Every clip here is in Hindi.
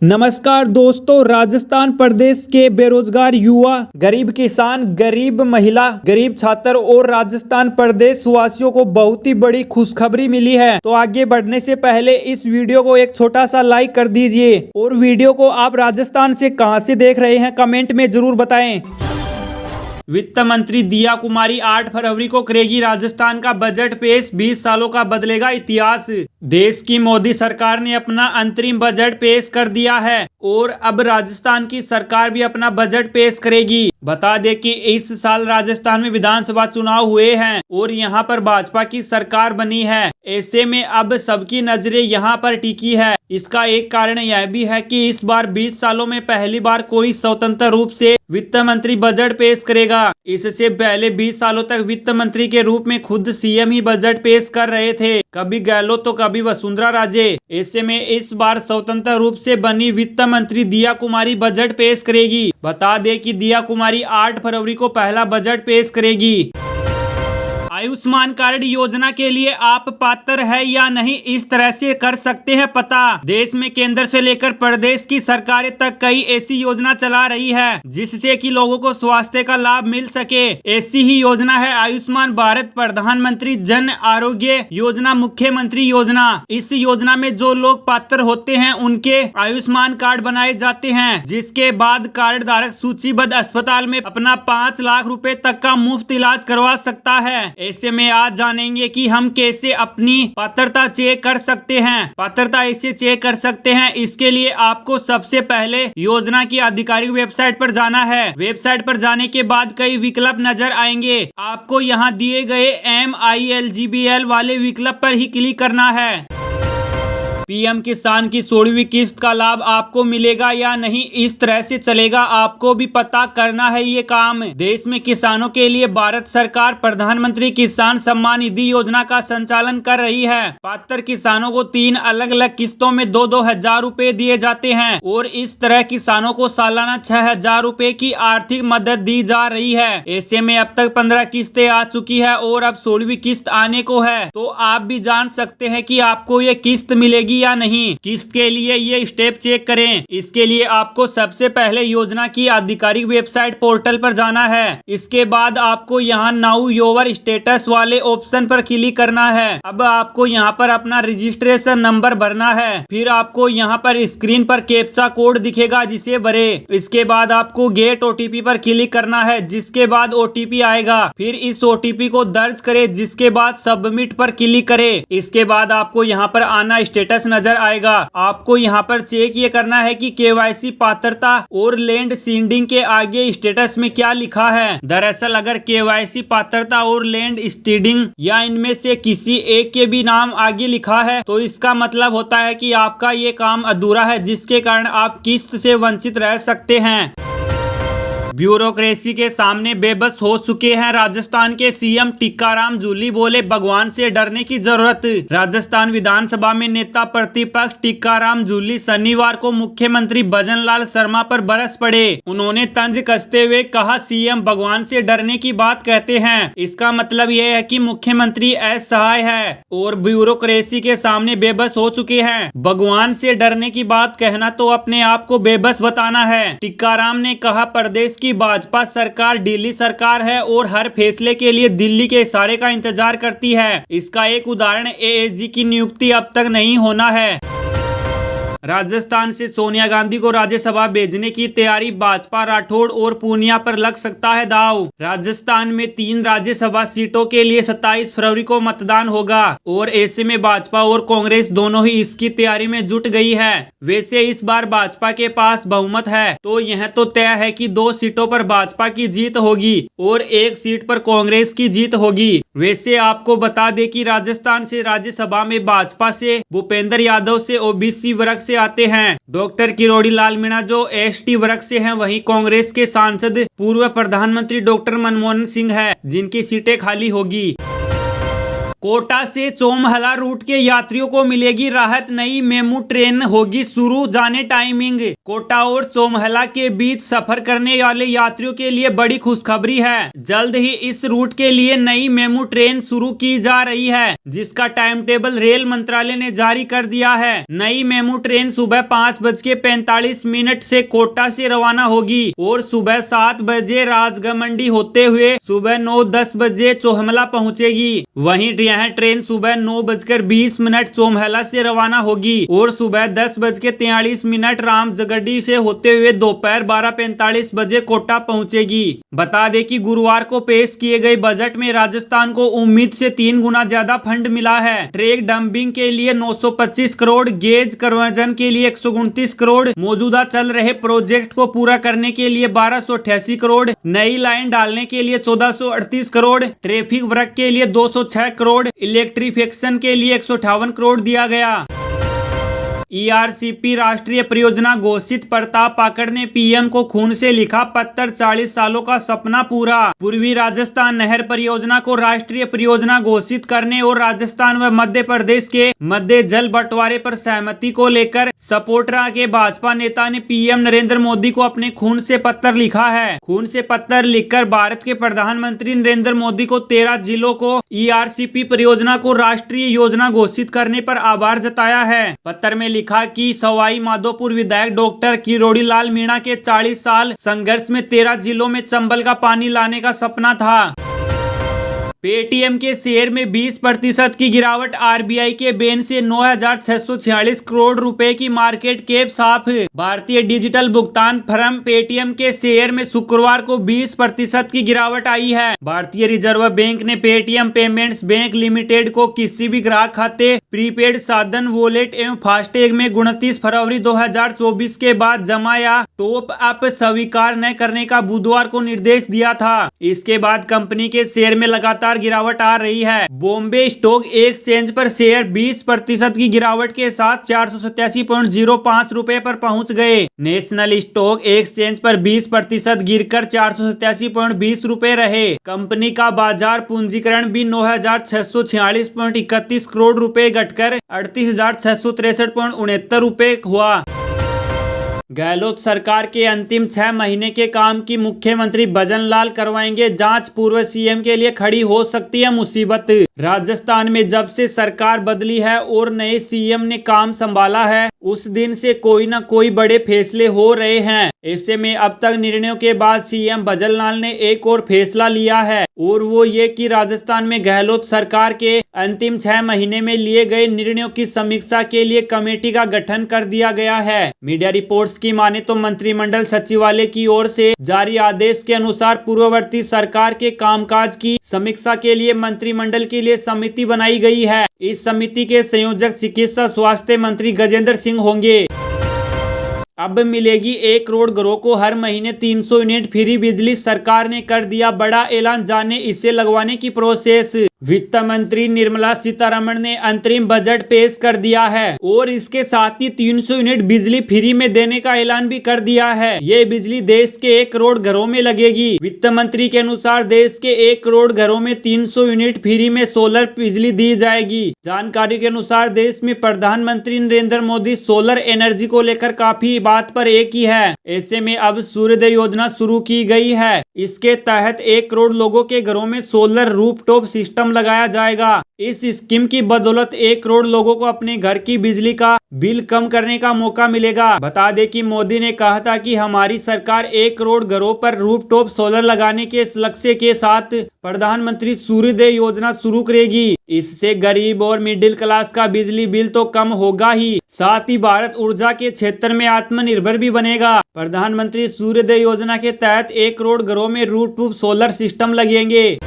नमस्कार दोस्तों, राजस्थान प्रदेश के बेरोजगार युवा, गरीब किसान, गरीब महिला, गरीब छात्र और राजस्थान प्रदेश वासियों को बहुत ही बड़ी खुशखबरी मिली है। तो आगे बढ़ने से पहले इस वीडियो को एक छोटा सा लाइक कर दीजिए और वीडियो को आप राजस्थान से कहां से देख रहे हैं कमेंट में जरूर बताएं। वित्त मंत्री दिया कुमारी 8 फरवरी को करेगी राजस्थान का बजट पेश। 20 सालों का बदलेगा इतिहास। देश की मोदी सरकार ने अपना अंतरिम बजट पेश कर दिया है और अब राजस्थान की सरकार भी अपना बजट पेश करेगी। बता दें कि इस साल राजस्थान में विधानसभा चुनाव हुए हैं और यहां पर भाजपा की सरकार बनी है। ऐसे में अब सबकी नजरें यहां पर टिकी है। इसका एक कारण यह भी है कि इस बार 20 सालों में पहली बार कोई स्वतंत्र रूप से वित्त मंत्री बजट पेश करेगा। इससे पहले 20 सालों तक वित्त मंत्री के रूप में खुद सीएम ही बजट पेश कर रहे थे, कभी गहलोत तो कभी वसुंधरा राजे। ऐसे में इस बार स्वतंत्र रूप से बनी वित्त मंत्री दिया कुमारी बजट पेश करेगी। बता दें कि दिया कुमारी 8 फरवरी को पहला बजट पेश करेगी। आयुष्मान कार्ड योजना के लिए आप पात्र है या नहीं, इस तरह से कर सकते हैं पता। देश में केंद्र से लेकर प्रदेश की सरकारें तक कई ऐसी योजना चला रही है जिससे कि लोगों को स्वास्थ्य का लाभ मिल सके। ऐसी ही योजना है आयुष्मान भारत प्रधानमंत्री जन आरोग्य योजना, मुख्यमंत्री योजना। इस योजना में जो लोग पात्र होते हैं उनके आयुष्मान कार्ड बनाए जाते हैं, जिसके बाद कार्ड धारक सूचीबद्ध अस्पताल में अपना 5 लाख रुपए तक का मुफ्त इलाज करवा सकता है। ऐसे में आज जानेंगे कि हम कैसे अपनी पात्रता चेक कर सकते हैं। पात्रता ऐसे चेक कर सकते हैं, इसके लिए आपको सबसे पहले योजना की आधिकारिक वेबसाइट पर जाना है। वेबसाइट पर जाने के बाद कई विकल्प नजर आएंगे। आपको यहाँ दिए गए MILGBL वाले विकल्प पर ही क्लिक करना है। पीएम किसान की 16वीं किस्त का लाभ आपको मिलेगा या नहीं, इस तरह से चलेगा। आपको भी पता करना है ये काम। देश में किसानों के लिए भारत सरकार प्रधानमंत्री किसान सम्मान निधि योजना का संचालन कर रही है। पात्र किसानों को 3 अलग अलग किस्तों में 2-2 हजार रुपए दिए जाते हैं और इस तरह किसानों को सालाना 6,000 रुपए की आर्थिक मदद दी जा रही है। ऐसे में अब तक 15 किस्तें आ चुकी है और अब 16वीं किस्त आने को है। तो आप भी जान सकते हैं कि आपको ये किस्त मिलेगी या नहीं। किस्त के लिए ये स्टेप चेक करें। इसके लिए आपको सबसे पहले योजना की आधिकारिक वेबसाइट पोर्टल पर जाना है। इसके बाद आपको यहाँ नाउ योर स्टेटस वाले ऑप्शन पर क्लिक करना है। अब आपको यहाँ पर अपना रजिस्ट्रेशन नंबर भरना है। फिर आपको यहाँ पर स्क्रीन पर कैप्चा कोड दिखेगा जिसे भरे। इसके बाद आपको गेट OTP पर क्लिक करना है, जिसके बाद OTP आएगा। फिर इस OTP को दर्ज करें, जिसके बाद सबमिट पर क्लिक करें। इसके बाद आपको यहाँ पर आना स्टेटस नजर आएगा। आपको यहाँ पर चेक ये करना है कि KYC पात्रता और लैंड सीडिंग के आगे स्टेटस में क्या लिखा है। दरअसल अगर KYC पात्रता और लैंड सीडिंग या इनमें से किसी एक के भी नाम आगे लिखा है तो इसका मतलब होता है कि आपका ये काम अधूरा है, जिसके कारण आप किस्त से वंचित रह सकते हैं। ब्यूरोक्रेसी के सामने बेबस हो चुके हैं राजस्थान के सीएम टीकाराम जूली। बोले भगवान से डरने की जरूरत। राजस्थान विधानसभा में नेता प्रतिपक्ष टीकाराम जूली शनिवार को मुख्यमंत्री भजनलाल शर्मा पर बरस पड़े। उन्होंने तंज कसते हुए कहा, सीएम भगवान से डरने की बात कहते हैं, इसका मतलब यह है कि मुख्यमंत्री असहाय है और ब्यूरोक्रेसी के सामने बेबस हो चुके हैं। भगवान से डरने की बात कहना तो अपने आप को बेबस बताना है। टीकाराम ने कहा, प्रदेश की भाजपा सरकार दिल्ली सरकार है और हर फैसले के लिए दिल्ली के इशारे का इंतजार करती है। इसका एक उदाहरण AAG की नियुक्ति अब तक नहीं होना है। राजस्थान से सोनिया गांधी को राज्यसभा भेजने की तैयारी। भाजपा राठौड़ और पूनिया पर लग सकता है दाव। राजस्थान में 3 राज्यसभा सीटों के लिए 27 फरवरी को मतदान होगा और ऐसे में भाजपा और कांग्रेस दोनों ही इसकी तैयारी में जुट गई है। वैसे इस बार भाजपा के पास बहुमत है तो यह तो तय है कि 2 सीटों पर भाजपा की जीत होगी और 1 सीट पर कांग्रेस की जीत होगी। वैसे आपको बता दें कि राजस्थान से राज्यसभा में भाजपा से भूपेंद्र यादव से OBC वर्ग से आते हैं। डॉक्टर किरोड़ी लाल मीणा जो ST वर्ग से हैं। वहीं कांग्रेस के सांसद पूर्व प्रधानमंत्री डॉक्टर मनमोहन सिंह है, जिनकी सीटें खाली होगी। कोटा से चोमहला रूट के यात्रियों को मिलेगी राहत, नई मेमू ट्रेन होगी शुरू, जाने टाइमिंग। कोटा और चोमहला के बीच सफर करने वाले यात्रियों के लिए बड़ी खुशखबरी है। जल्द ही इस रूट के लिए नई मेमू ट्रेन शुरू की जा रही है, जिसका टाइम टेबल रेल मंत्रालय ने जारी कर दिया है। नई मेमू ट्रेन सुबह 5:45 से कोटा से रवाना होगी और सुबह 7 बजे राजगमंडी होते हुए सुबह 9:10 बजे चोहमला पहुंचेगी। वहीं यह ट्रेन सुबह 9:20 चोमहला से रवाना होगी और सुबह 10:43 रामजगड़ी से होते हुए दोपहर 12:45 बजे कोटा पहुंचेगी। बता दें कि गुरुवार को पेश किए गए बजट में राजस्थान को उम्मीद से 3 गुना ज्यादा फंड मिला है। ट्रैक डंपिंग के लिए 925 करोड़, गेज कन्वर्जन के लिए 129 करोड़, मौजूदा चल रहे प्रोजेक्ट को पूरा करने के लिए 1288 करोड़, नई लाइन डालने के लिए 1438 करोड़, ट्रैफिक वर्क के लिए 206 करोड़, इलेक्ट्रिफिकेशन के लिए 158 करोड़ दिया गया। ERCP राष्ट्रीय परियोजना घोषित, प्रताप पाकड़ ने PM को खून से लिखा पत्र, 40 सालों का सपना पूरा। पूर्वी राजस्थान नहर परियोजना को राष्ट्रीय परियोजना घोषित करने और राजस्थान व मध्य प्रदेश के मध्य जल बंटवारे पर सहमति को लेकर सपोटरा के भाजपा नेता ने PM नरेंद्र मोदी को अपने खून से पत्र लिखा है। खून से पत्र लिखकर भारत के प्रधानमंत्री नरेंद्र मोदी को 13 जिलों को ERCP परियोजना को राष्ट्रीय योजना घोषित करने पर आभार जताया है। पत्र में लिखा कि सवाई माधोपुर विधायक डॉक्टर किरोड़ी लाल मीणा के 40 साल संघर्ष में 13 जिलों में चंबल का पानी लाने का सपना था। पेटीएम के शेयर में 20% की गिरावट, RBI के बैन से 9,646 करोड़ रुपए की मार्केट कैप साफ। भारतीय डिजिटल भुगतान फर्म पेटीएम के शेयर में शुक्रवार को 20% की गिरावट आई है। भारतीय रिजर्व बैंक ने पेटीएम पेमेंट्स बैंक लिमिटेड को किसी भी ग्राहक खाते, प्रीपेड साधन, वॉलेट एवं फास्टैग में 29 फरवरी 2024 के बाद जमा या टॉप अप स्वीकार न करने का बुधवार को निर्देश दिया था। इसके बाद कंपनी के शेयर में लगातार गिरावट आ रही है। बॉम्बे स्टॉक एक्सचेंज पर शेयर 20% की गिरावट के साथ 487.05 रुपए पर पहुंच गए। नेशनल स्टॉक एक्सचेंज पर 20% गिरकर 487.20 रुपए रहे। कंपनी का बाजार पूंजीकरण भी 9,646.31 करोड़ रुपए घटकर 38,663.69 रुपए हुआ। गहलोत सरकार के अंतिम 6 महीने के काम की मुख्यमंत्री भजन लाल करवाएंगे जांच, पूर्व CM के लिए खड़ी हो सकती है मुसीबत। राजस्थान में जब से सरकार बदली है और नए CM ने काम संभाला है, उस दिन से कोई न कोई बड़े फैसले हो रहे हैं। ऐसे में अब तक निर्णयों के बाद CM भजन लाल ने एक और फैसला लिया है और वो ये कि राजस्थान में गहलोत सरकार के अंतिम 6 महीने में लिए गए निर्णयों की समीक्षा के लिए कमेटी का गठन कर दिया गया है। मीडिया रिपोर्ट्स की माने तो मंत्रिमंडल सचिवालय की ओर से जारी आदेश के अनुसार पूर्ववर्ती सरकार के कामकाज की समीक्षा के लिए मंत्रिमंडल के लिए समिति बनाई गई है। इस समिति के संयोजक चिकित्सा स्वास्थ्य मंत्री गजेंद्र सिंह होंगे। अब मिलेगी 1 करोड़ घरों को हर महीने 300 यूनिट फ्री बिजली, सरकार ने कर दिया बड़ा ऐलान, जाने इसे लगवाने की प्रोसेस। वित्त मंत्री निर्मला सीतारमण ने अंतरिम बजट पेश कर दिया है और इसके साथ ही 300 यूनिट बिजली फ्री में देने का ऐलान भी कर दिया है। ये बिजली देश के 1 करोड़ घरों में लगेगी। वित्त मंत्री के अनुसार देश के 1 करोड़ घरों में 300 यूनिट फ्री में सोलर बिजली दी जाएगी। जानकारी के अनुसार देश में प्रधानमंत्री नरेंद्र मोदी सोलर एनर्जी को लेकर काफी बात पर एक ही है। ऐसे में अब सूर्योदय योजना शुरू की गई है। इसके तहत 1 करोड़ लोगों के घरों में सोलर रूफटॉप सिस्टम लगाया जाएगा। इस स्कीम की बदौलत 1 करोड़ लोगों को अपने घर की बिजली का बिल कम करने का मौका मिलेगा। बता दें कि मोदी ने कहा था कि हमारी सरकार 1 करोड़ घरों पर रूफटॉप सोलर लगाने के लक्ष्य के साथ प्रधानमंत्री सूर्योदय योजना शुरू करेगी। इससे गरीब और मिडिल क्लास का बिजली बिल तो कम होगा ही, साथ ही भारत ऊर्जा के क्षेत्र में आत्मनिर्भर भी बनेगा। प्रधानमंत्री सूर्योदय योजना के तहत 1 करोड़ घरों में रूफटॉप सोलर सिस्टम लगेंगे।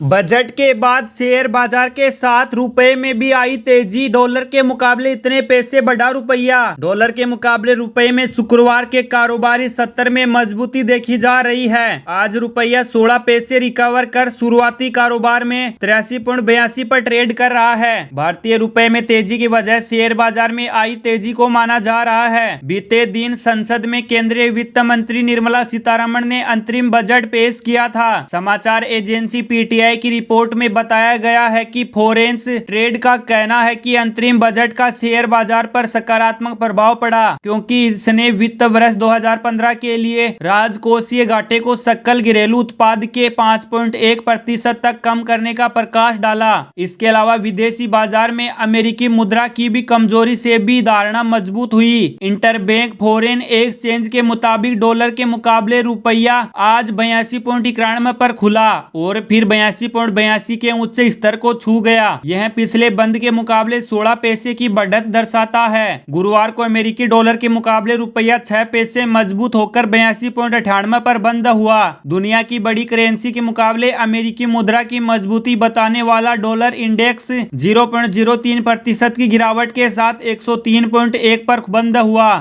बजट के बाद शेयर बाजार के 7 रुपए में भी आई तेजी, डॉलर के मुकाबले इतने पैसे बढ़ा रुपया। डॉलर के मुकाबले रुपए में शुक्रवार के कारोबारी सत्र में मजबूती देखी जा रही है। आज रुपया 16 पैसे रिकवर कर शुरुआती कारोबार में 83.82 पर ट्रेड कर रहा है। भारतीय रुपए में तेजी की वजह शेयर बाजार में आई तेजी को माना जा रहा है। बीते दिन संसद में केंद्रीय वित्त मंत्री निर्मला सीतारमण ने अंतरिम बजट पेश किया था। समाचार एजेंसी PTI आरबीआई की रिपोर्ट में बताया गया है कि फॉरेक्स ट्रेड का कहना है कि अंतरिम बजट का शेयर बाजार पर सकारात्मक प्रभाव पड़ा, क्योंकि इसने वित्त वर्ष 2015 के लिए राजकोषीय घाटे को सकल घरेलू उत्पाद के 5.1% तक कम करने का प्रकाश डाला। इसके अलावा विदेशी बाजार में अमेरिकी मुद्रा की भी कमजोरी से भी धारणा मजबूत हुई। इंटरबैंक फॉरेन एक्सचेंज के मुताबिक डॉलर के मुकाबले रुपया आज 82.91 पर खुला और फिर 82.82 के उच्च स्तर को छू गया। यह पिछले बंद के मुकाबले 16 पैसे की बढ़त दर्शाता है। गुरुवार को अमेरिकी डॉलर के मुकाबले रुपया 6 पैसे मजबूत होकर 82.98 पर बंद हुआ। दुनिया की बड़ी करेंसी के मुकाबले अमेरिकी मुद्रा की मजबूती बताने वाला डॉलर इंडेक्स 0.03% की गिरावट के साथ 103.1 पर बंद हुआ।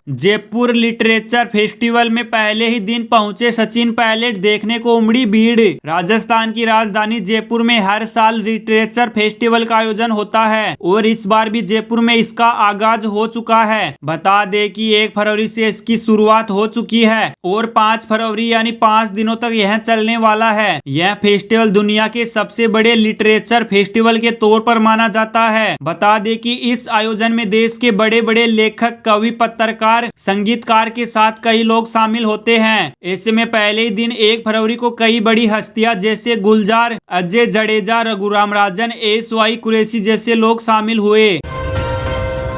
जयपुर लिटरेचर फेस्टिवल में पहले ही दिन पहुंचे सचिन पायलट, देखने को उमड़ी भीड़। राजस्थान की राजधानी जयपुर में हर साल लिटरेचर फेस्टिवल का आयोजन होता है और इस बार भी जयपुर में इसका आगाज हो चुका है। बता दें कि 1 फरवरी से इसकी शुरुआत हो चुकी है और 5 फरवरी यानी 5 दिनों तक यह चलने वाला है। यह फेस्टिवल दुनिया के सबसे बड़े लिटरेचर फेस्टिवल के तौर पर माना जाता है। बता दें कि इस आयोजन में देश के बड़े बड़े लेखक, कवि, पत्रकार, संगीतकार के साथ कई लोग शामिल होते हैं। ऐसे में पहले ही दिन 1 फरवरी को कई बड़ी हस्तियां जैसे गुलजार, अजय जडेजा, रघुराम राजन, एस.वाई. कुरैशी जैसे लोग शामिल हुए।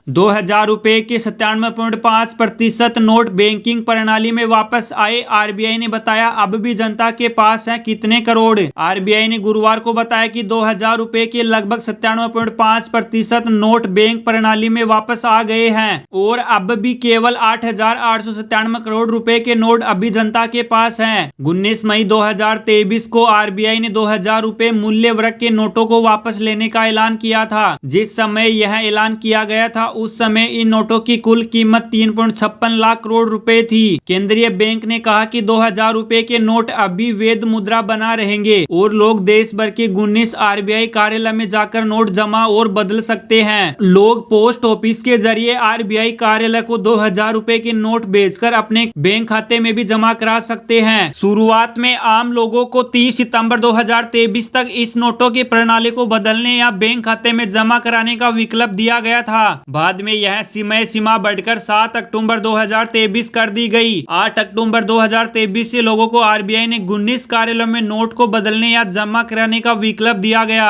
2000 रुपए के 97.5% नोट बैंकिंग प्रणाली में वापस आए। आरबीआई ने बताया अब भी जनता के पास है कितने करोड़। आरबीआई ने गुरुवार को बताया कि 2000 रुपए के लगभग 97.5% नोट बैंक प्रणाली में वापस आ गए हैं और अब भी केवल 8,897 करोड़ रुपए के नोट अभी जनता के पास हैं। 19 मई 2023 को आरबीआई ने 2000 रुपए मूल्य वर्ग के नोटों को वापस लेने का ऐलान किया था। जिस समय यह ऐलान किया गया था उस समय इन नोटों की कुल कीमत 3.56 लाख करोड़ रुपए थी। केंद्रीय बैंक ने कहा कि 2000 रुपए के नोट अभी वैध मुद्रा बना रहेंगे और लोग देश भर के 19 आरबीआई कार्यालय में जाकर नोट जमा और बदल सकते हैं। लोग पोस्ट ऑफिस के जरिए आरबीआई कार्यालय को 2000 रुपए के नोट भेजकर अपने बैंक खाते में भी जमा करा सकते हैं। शुरुआत में आम लोगों को 30 सितंबर 2023 तक इस नोटों की प्रणाली को बदलने या बैंक खाते में जमा कराने का विकल्प दिया गया था। बाद में यह समय सीमा बढ़कर 7 अक्टूबर 2023 कर दी गई। 8 अक्टूबर 2023 से लोगों को आरबीआई ने 19 कार्यालयों में नोट को बदलने या जमा कराने का विकल्प दिया गया।